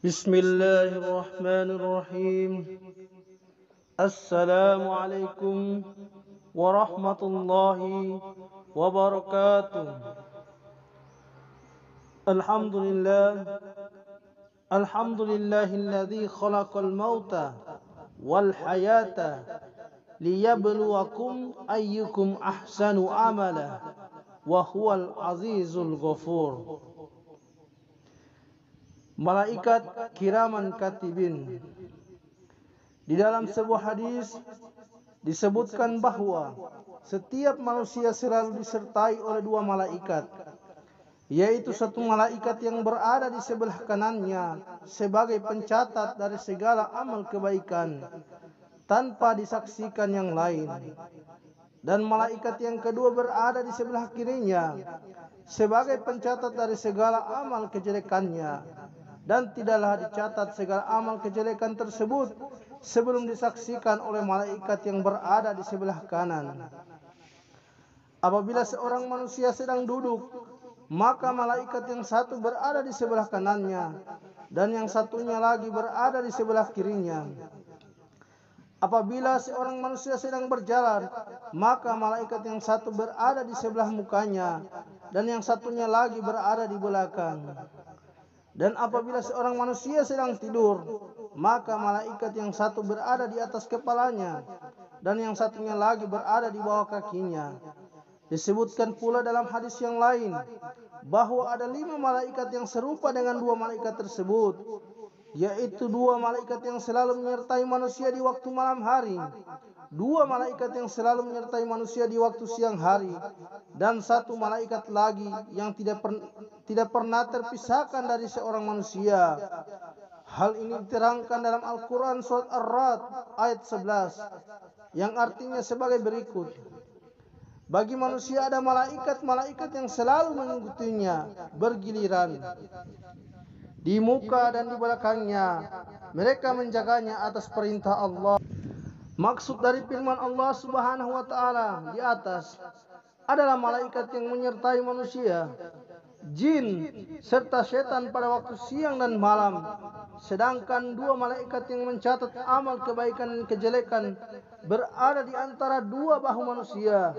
Bismillahirrahmanirrahim. Assalamualaikum warahmatullahi wabarakatuh. Alhamdulillah. Alhamdulillahilladzi khalaqal mauta wal hayata liyabluwakum ayyukum ahsanu amala wa huwal azizul ghafur. Malaikat kiraman katibin. Di dalam sebuah hadis disebutkan bahwa setiap manusia selalu disertai oleh dua malaikat, yaitu satu malaikat yang berada di sebelah kanannya sebagai pencatat dari segala amal kebaikan tanpa disaksikan yang lain, dan malaikat yang kedua berada di sebelah kirinya sebagai pencatat dari segala amal kejelekannya, dan tidaklah dicatat segala amal kejelekan tersebut sebelum disaksikan oleh malaikat yang berada di sebelah kanan. Apabila seorang manusia sedang duduk, maka malaikat yang satu berada di sebelah kanannya dan yang satunya lagi berada di sebelah kirinya. Apabila seorang manusia sedang berjalan, maka malaikat yang satu berada di sebelah mukanya dan yang satunya lagi berada di belakang. Dan apabila seorang manusia sedang tidur, maka malaikat yang satu berada di atas kepalanya dan yang satunya lagi berada di bawah kakinya. Disebutkan pula dalam hadis yang lain bahwa ada 5 malaikat yang serupa dengan 2 malaikat tersebut, yaitu 2 malaikat yang selalu menyertai manusia di waktu malam hari, 2 malaikat yang selalu menyertai manusia di waktu siang hari, dan 1 malaikat lagi yang tidak pernah terpisahkan dari seorang manusia. Hal ini diterangkan dalam Al-Quran surat Ar-Ra'd ayat 11 yang artinya sebagai berikut. Bagi manusia ada malaikat-malaikat yang selalu mengikutinya bergiliran di muka dan di belakangnya. Mereka menjaganya atas perintah Allah. Maksud dari firman Allah Subhanahu wa taala di atas adalah malaikat yang menyertai manusia, jin serta setan pada waktu siang dan malam. Sedangkan 2 malaikat yang mencatat amal kebaikan dan kejelekan berada di antara 2 bahu manusia.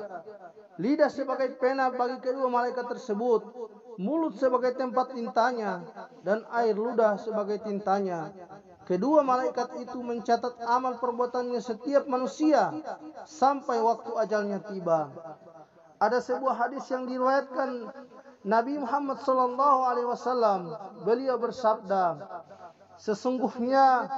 Lidah sebagai pena bagi kedua malaikat tersebut, mulut sebagai tempat tintanya, dan air ludah sebagai tintanya. Kedua malaikat itu mencatat amal perbuatannya setiap manusia sampai waktu ajalnya tiba. Ada sebuah hadis yang diriwayatkan Nabi Muhammad SAW. Beliau bersabda, sesungguhnya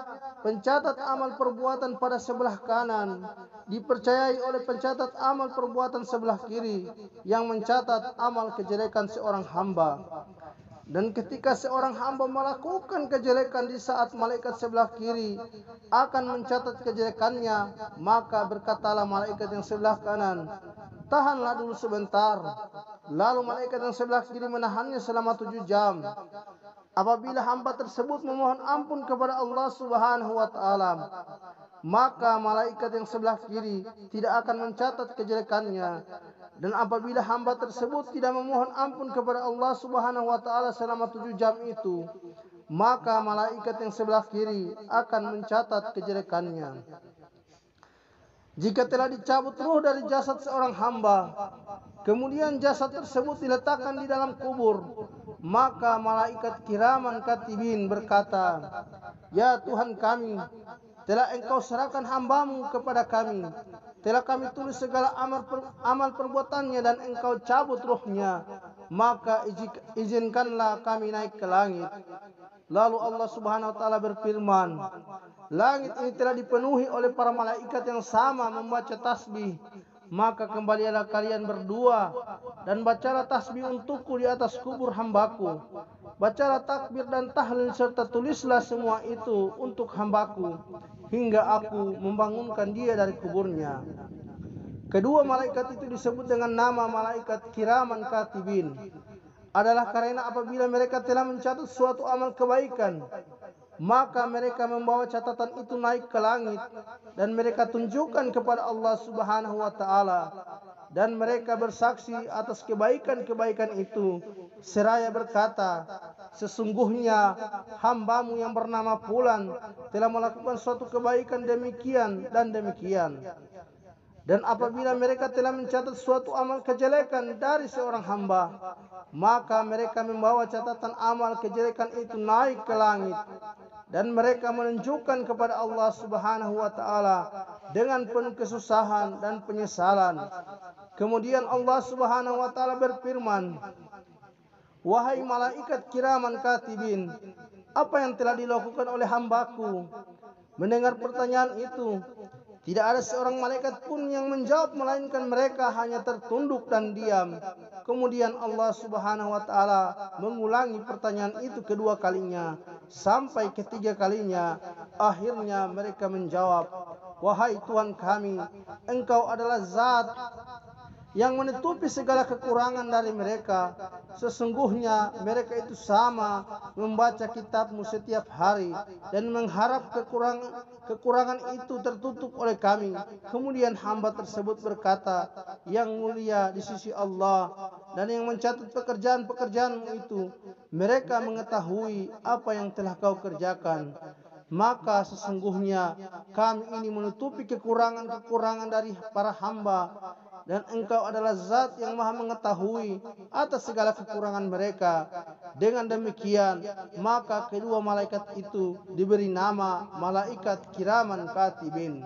pencatat amal perbuatan pada sebelah kanan dipercayai oleh pencatat amal perbuatan sebelah kiri yang mencatat amal kejelekan seorang hamba. Dan ketika seorang hamba melakukan kejelekan di saat malaikat sebelah kiri akan mencatat kejelekannya, maka berkatalah malaikat yang sebelah kanan, tahanlah dulu sebentar. Lalu malaikat yang sebelah kiri menahannya selama 7 jam. Apabila hamba tersebut memohon ampun kepada Allah Subhanahu wa taala, maka malaikat yang sebelah kiri tidak akan mencatat kejelekannya. Dan apabila hamba tersebut tidak memohon ampun kepada Allah Subhanahu wa taala selama 7 jam itu, maka malaikat yang sebelah kiri akan mencatat kejelekannya. Jika telah dicabut ruh dari jasad seorang hamba, kemudian jasad tersebut diletakkan di dalam kubur, maka malaikat kiraman katibin berkata, "Ya Tuhan kami, telah Engkau serahkan hambamu kepada kami. Telah kami tulis segala amal perbuatannya dan Engkau cabut ruhnya. Maka izinkanlah kami naik ke langit." Lalu Allah Subhanahu wa taala berfirman, langit ini telah dipenuhi oleh para malaikat yang sama membaca tasbih. Maka kembalilah kalian berdua dan bacalah tasbih untukku di atas kubur hambaku. Bacalah takbir dan tahlil serta tulislah semua itu untuk hambaku hingga aku membangunkan dia dari kuburnya. Kedua malaikat itu disebut dengan nama malaikat kiraman katibin adalah karena apabila mereka telah mencatat suatu amal kebaikan, maka mereka membawa catatan itu naik ke langit dan mereka tunjukkan kepada Allah Subhanahu wa taala, dan mereka bersaksi atas kebaikan-kebaikan itu seraya berkata, sesungguhnya hambamu yang bernama Fulan telah melakukan suatu kebaikan demikian dan demikian. Dan apabila mereka telah mencatat suatu amal kejelekan dari seorang hamba, maka mereka membawa catatan amal kejelekan itu naik ke langit, dan mereka menunjukkan kepada Allah Subhanahu wa taala dengan penuh kesusahan dan penyesalan. Kemudian Allah Subhanahu wa taala berfirman, "Wahai malaikat kiraman katibin, apa yang telah dilakukan oleh hambaku?" Mendengar pertanyaan itu, tidak ada seorang malaikat pun yang menjawab, melainkan mereka hanya tertunduk dan diam. Kemudian Allah Subhanahu wa taala mengulangi pertanyaan itu kedua kalinya sampai ketiga kalinya. Akhirnya mereka menjawab, "Wahai Tuhan kami, Engkau adalah Zat yang menutupi segala kekurangan dari mereka. Sesungguhnya mereka itu sama membaca kitab-Mu setiap hari dan mengharap kekurangan itu tertutup oleh kami." Kemudian hamba tersebut berkata, "Yang mulia di sisi Allah dan yang mencatat pekerjaan-pekerjaan-Mu itu, mereka mengetahui apa yang telah Kau kerjakan. Maka sesungguhnya kami ini menutupi kekurangan-kekurangan dari para hamba, dan Engkau adalah Zat yang Maha mengetahui atas segala kekurangan mereka." Dengan demikian, maka kedua malaikat itu diberi nama malaikat kiraman katibin.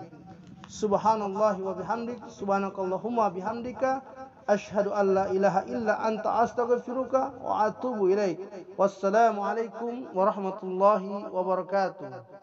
Subhanallah wa bihamdik, subhanakallahumma bihamdika, asyhadu an la ilaha illa anta, astaghfiruka wa atubu ilaik. Wassalamu alaikum warahmatullahi wabarakatuh.